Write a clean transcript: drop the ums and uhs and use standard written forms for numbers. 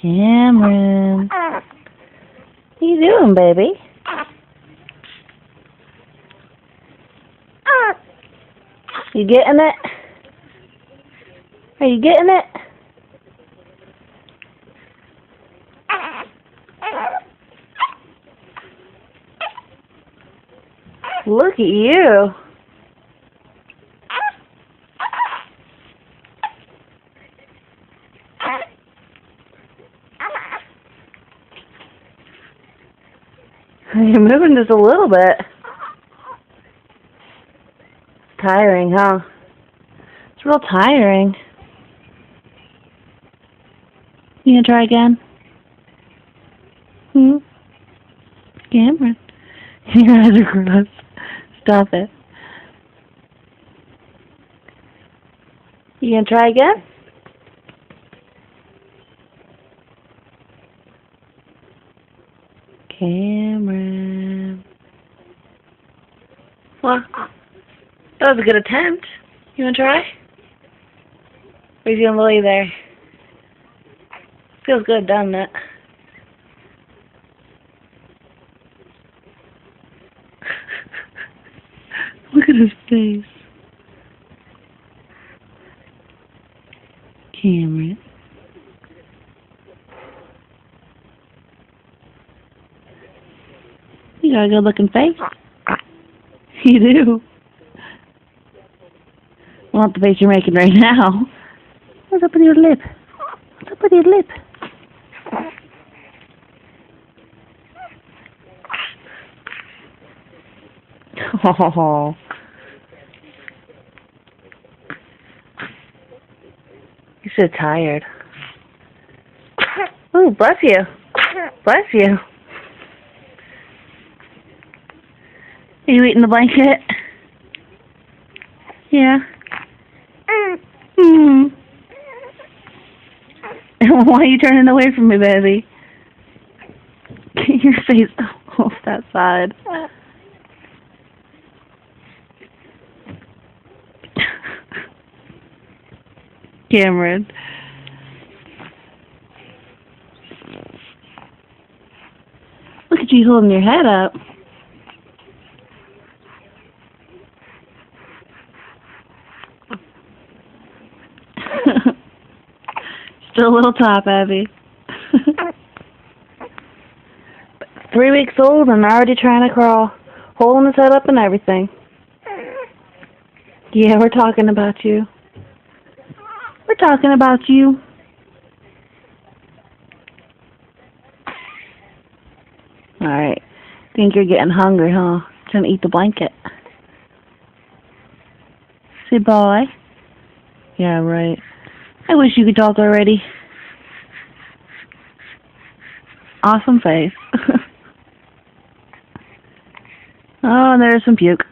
Cameron. What you doing, baby? You getting it? Are you getting it? Look at you. You're moving just a little bit. It's tiring, huh? It's real tiring. You gonna try again? Cameron. Your eyes are gross. Stop it. You gonna try again? Cameron. Well, that was a good attempt. You wanna try? Or you gonna lay there? Feels good, doesn't it? Look at his face. Cameron. You got a good looking face. You do. I want the face you're making right now. What's up with your lip? What's up with your lip? Oh. You're so tired. Oh, bless you. Bless you. Are you eating the blanket? Yeah. Why are you turning away from me, baby? Get your face off that side. Cameron. Look at you holding your head up. Still a little top heavy. 3 weeks old and already trying to crawl. Holding his head up and everything. Yeah, we're talking about you. We're talking about you. Alright. Think you're getting hungry, huh? Trying to eat the blanket. Say bye. Yeah, right. I wish you could talk already. Awesome face. Oh, and there's some puke.